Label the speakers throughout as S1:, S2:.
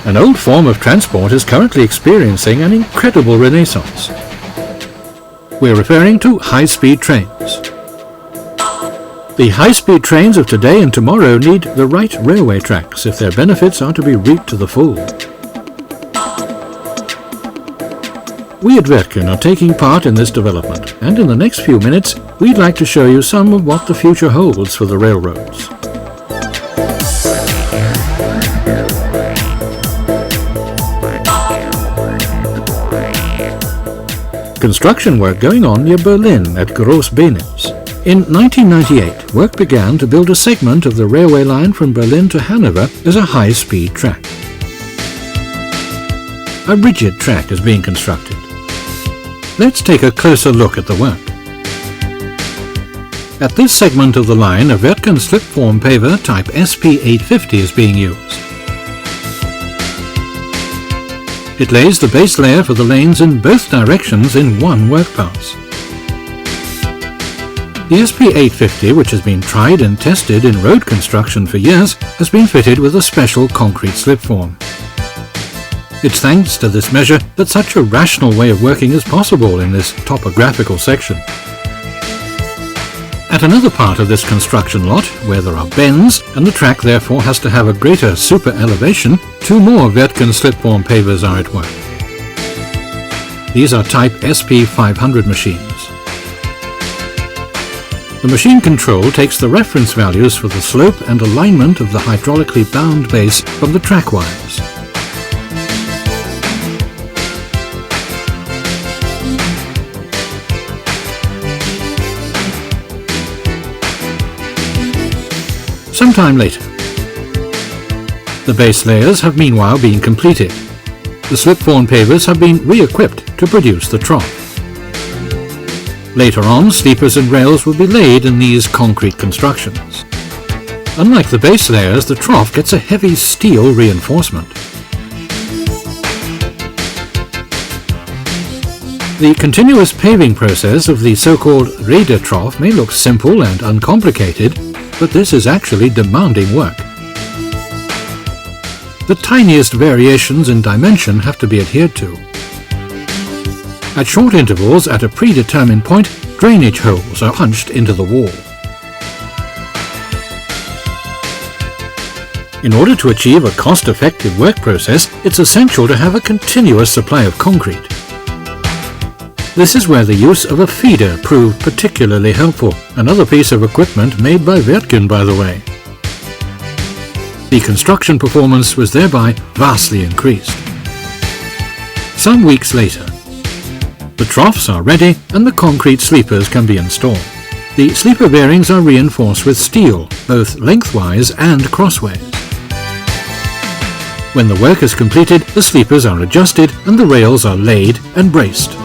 S1: An old form of transport is currently experiencing an incredible renaissance. We're referring to high-speed trains. The high-speed trains of today and tomorrow need the right railway tracks if their benefits are to be reaped to the full. We at Wirtgen are taking part in this development, and in the next few minutes we'd like to show you some of what the future holds for the railroads. Construction work going on near Berlin at Groß-Benitz. In 1998, work began to build a segment of the railway line from Berlin to Hanover as a high-speed track. A rigid track is being constructed. Let's take a closer look at the work. At this segment of the line, a Wirtgen slip-form paver type SP850 is being used. It lays the base layer for the lanes in both directions in one work pass. The SP850, which has been tried and tested in road construction for years, has been fitted with a special concrete slipform. It's thanks to this measure that such a rational way of working is possible in this topographical section. At another part of this construction lot, where there are bends, and the track therefore has to have a greater super elevation, two more Wirtgen slipform pavers are at work. These are type SP500 machines. The machine control takes the reference values for the slope and alignment of the hydraulically bound base from the track wires. Sometime later. The base layers have meanwhile been completed. The slipform pavers have been re-equipped to produce the trough. Later on, sleepers and rails will be laid in these concrete constructions. Unlike the base layers, the trough gets a heavy steel reinforcement. The continuous paving process of the so-called Räder trough may look simple and uncomplicated, but this is actually demanding work. The tiniest variations in dimension have to be adhered to. At short intervals, at a predetermined point, drainage holes are punched into the wall. In order to achieve a cost-effective work process, it's essential to have a continuous supply of concrete. This is where the use of a feeder proved particularly helpful, another piece of equipment made by Wirtgen, by the way. The construction performance was thereby vastly increased. Some weeks later, the troughs are ready and the concrete sleepers can be installed. The sleeper bearings are reinforced with steel, both lengthwise and crossways. When the work is completed, the sleepers are adjusted and the rails are laid and braced.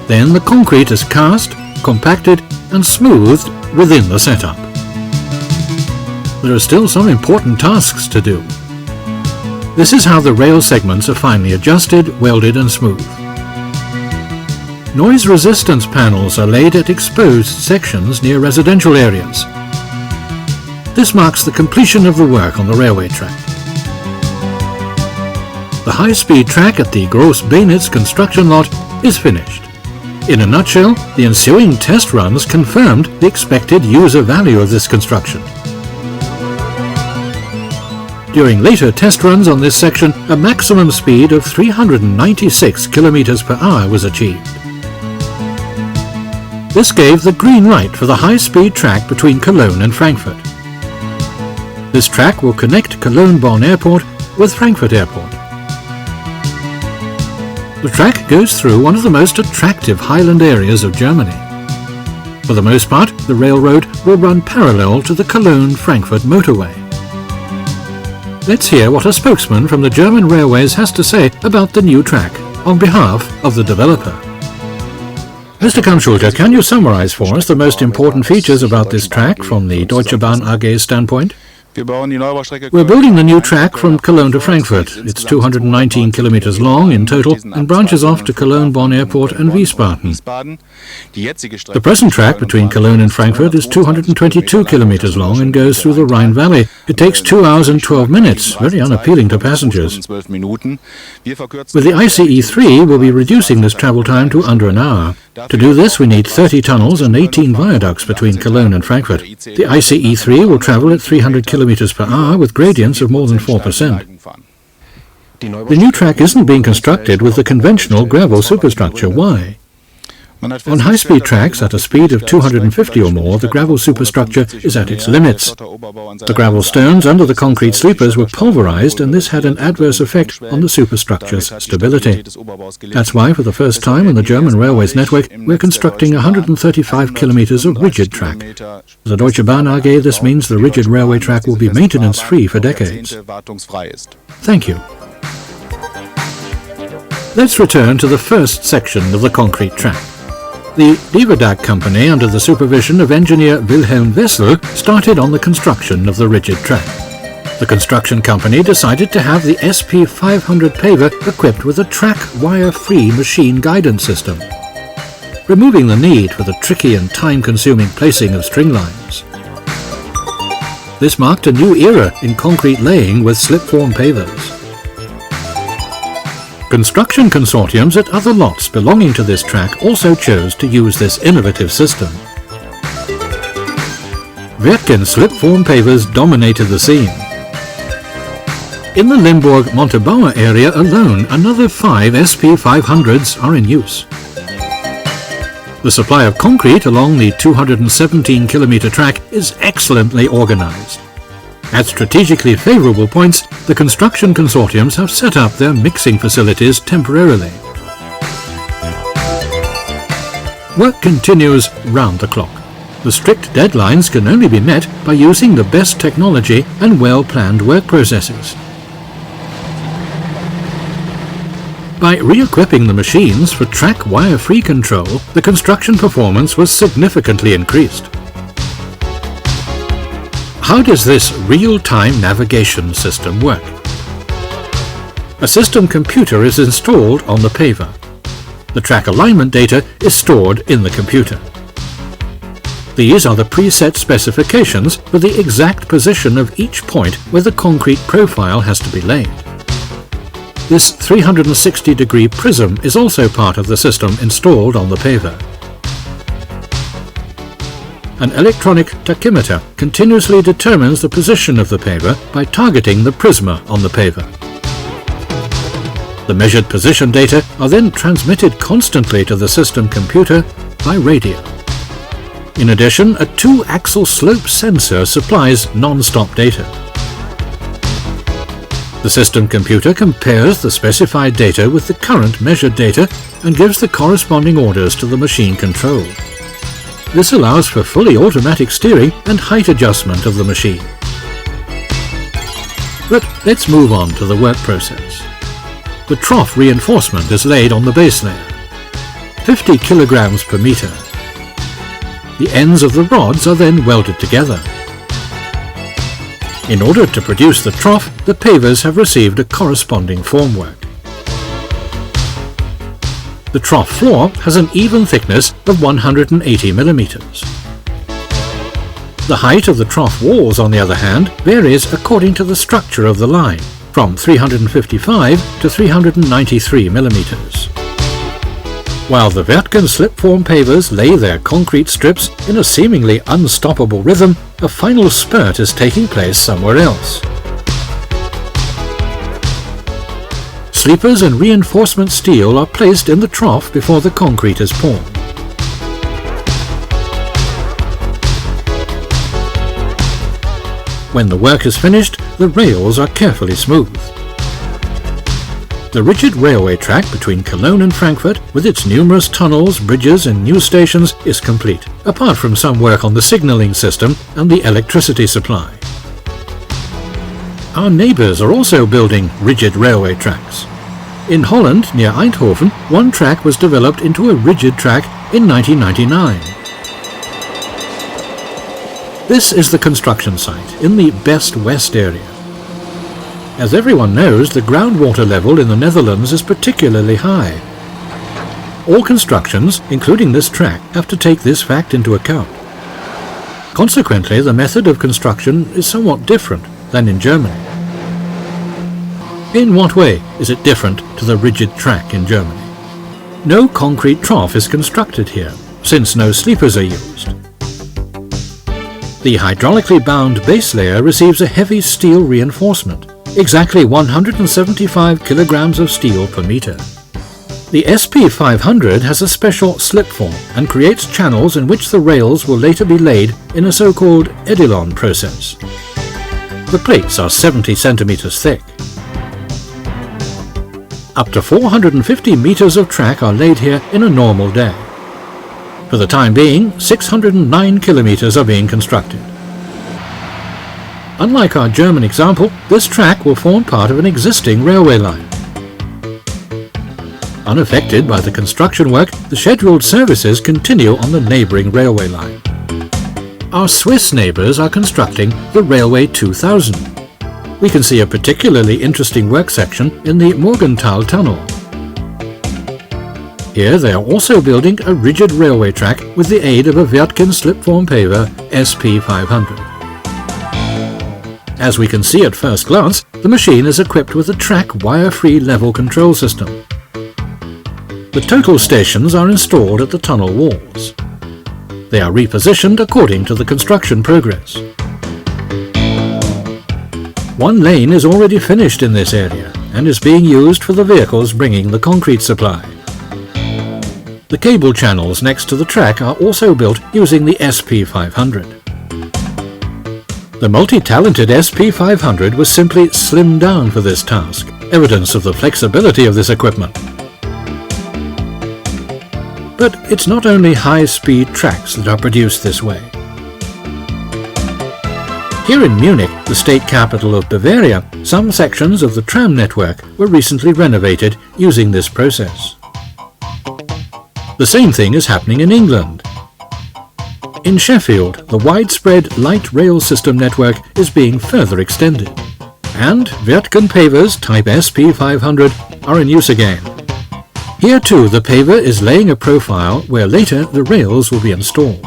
S1: Then the concrete is cast, compacted and smoothed within the setup. There are still some important tasks to do. This is how the rail segments are finally adjusted, welded and smoothed. Noise resistance panels are laid at exposed sections near residential areas. This marks the completion of the work on the railway track. The high-speed track at the Groß-Benitz construction lot is finished. In a nutshell, the ensuing test runs confirmed the expected user value of this construction. During later test runs on this section, a maximum speed of 396 km per hour was achieved. This gave the green light for the high-speed track between Cologne and Frankfurt. This track will connect Cologne-Bonn Airport with Frankfurt Airport. The track goes through one of the most attractive highland areas of Germany. For the most part, the railroad will run parallel to the Cologne-Frankfurt motorway. Let's hear what a spokesman from the German Railways has to say about the new track on behalf of the developer. Mr. Kampschulte, can you summarize for us the most important features about this track from the Deutsche Bahn AG's standpoint? We're building the new track from Cologne to Frankfurt. It's 219 kilometers long in total and branches off to Cologne, Bonn Airport and Wiesbaden. The present track between Cologne and Frankfurt is 222 kilometers long and goes through the Rhine Valley. It takes 2 hours and 12 minutes, very unappealing to passengers. With the ICE3, we'll be reducing this travel time to under an hour. To do this, we need 30 tunnels and 18 viaducts between Cologne and Frankfurt. The ICE3 will travel at 300 kilometers per hour with gradients of more than 4%. The new track isn't being constructed with the conventional gravel superstructure. Why? On high-speed tracks at a speed of 250 or more, the gravel superstructure is at its limits. The gravel stones under the concrete sleepers were pulverized, and this had an adverse effect on the superstructure's stability. That's why, for the first time on the German railways network, we're constructing 135 kilometers of rigid track. For the Deutsche Bahn AG, this means the rigid railway track will be maintenance-free for decades. Thank you. Let's return to the first section of the concrete track. The Wirtgen company, under the supervision of engineer Wilhelm Wessel, started on the construction of the rigid track. The construction company decided to have the SP500 paver equipped with a track wire-free machine guidance system, removing the need for the tricky and time-consuming placing of string lines. This marked a new era in concrete laying with slip-form pavers. Construction consortiums at other lots belonging to this track also chose to use this innovative system. Wirtgen slip-form pavers dominated the scene. In the Limburg-Montabaur area alone, another 5 SP500s are in use. The supply of concrete along the 217-kilometer track is excellently organized. At strategically favorable points, the construction consortiums have set up their mixing facilities temporarily. Work continues round the clock. The strict deadlines can only be met by using the best technology and well-planned work processes. By re-equipping the machines for track wire-free control, the construction performance was significantly increased. How does this real-time navigation system work? A system computer is installed on the paver. The track alignment data is stored in the computer. These are the preset specifications for the exact position of each point where the concrete profile has to be laid. This 360-degree prism is also part of the system installed on the paver. An electronic tachymeter continuously determines the position of the paver by targeting the prisma on the paver. The measured position data are then transmitted constantly to the system computer by radio. In addition, a 2-axle slope sensor supplies non-stop data. The system computer compares the specified data with the current measured data and gives the corresponding orders to the machine control. This allows for fully automatic steering and height adjustment of the machine. But let's move on to the work process. The trough reinforcement is laid on the base layer, 50 kilograms per meter. The ends of the rods are then welded together. In order to produce the trough, the pavers have received a corresponding formwork. The trough floor has an even thickness of 180 millimeters. The height of the trough walls, on the other hand, varies according to the structure of the line, from 355 to 393 millimeters. While the Wirtgen slip-form pavers lay their concrete strips in a seemingly unstoppable rhythm, a final spurt is taking place somewhere else. Sleepers and reinforcement steel are placed in the trough before the concrete is poured. When the work is finished, the rails are carefully smoothed. The rigid railway track between Cologne and Frankfurt, with its numerous tunnels, bridges and new stations, is complete, apart from some work on the signalling system and the electricity supply. Our neighbours are also building rigid railway tracks. In Holland, near Eindhoven, one track was developed into a rigid track in 1999. This is the construction site in the Best West area. As everyone knows, the groundwater level in the Netherlands is particularly high. All constructions, including this track, have to take this fact into account. Consequently, the method of construction is somewhat different than in Germany. In what way is it different to the rigid track in Germany? No concrete trough is constructed here, since no sleepers are used. The hydraulically bound base layer receives a heavy steel reinforcement, exactly 175 kilograms of steel per meter. The SP500 has a special slip form and creates channels in which the rails will later be laid in a so-called Edelon process. The plates are 70 centimeters thick. Up to 450 meters of track are laid here in a normal day. For the time being, 609 kilometers are being constructed. Unlike our German example, this track will form part of an existing railway line. Unaffected by the construction work, the scheduled services continue on the neighbouring railway line. Our Swiss neighbours are constructing the Railway 2000. We can see a particularly interesting work section in the Morgenthal Tunnel. Here they are also building a rigid railway track with the aid of a Wirtgen slipform paver SP500. As we can see at first glance, the machine is equipped with a track wire-free level control system. The total stations are installed at the tunnel walls. They are repositioned according to the construction progress. One lane is already finished in this area and is being used for the vehicles bringing the concrete supply. The cable channels next to the track are also built using the SP500. The multi-talented SP500 was simply slimmed down for this task, evidence of the flexibility of this equipment. But it's not only high-speed tracks that are produced this way. Here in Munich, the state capital of Bavaria, some sections of the tram network were recently renovated using this process. The same thing is happening in England. In Sheffield, the widespread light rail system network is being further extended, and Wirtgen pavers type SP500 are in use again. Here too, the paver is laying a profile where later the rails will be installed.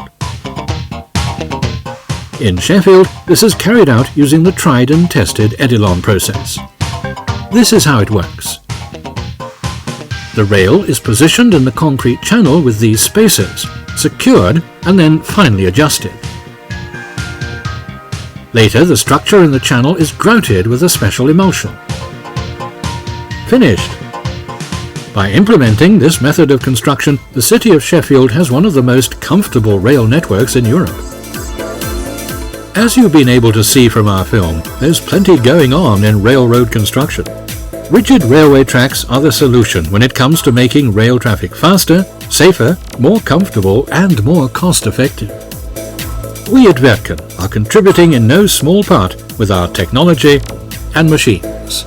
S1: In Sheffield, this is carried out using the tried and tested Edelon process. This is how it works. The rail is positioned in the concrete channel with these spacers, secured and then finally adjusted. Later, the structure in the channel is grouted with a special emulsion. Finished! By implementing this method of construction, the city of Sheffield has one of the most comfortable rail networks in Europe. As you've been able to see from our film, there's plenty going on in railroad construction. Rigid railway tracks are the solution when it comes to making rail traffic faster, safer, more comfortable and more cost-effective. We at Wirtgen are contributing in no small part with our technology and machines.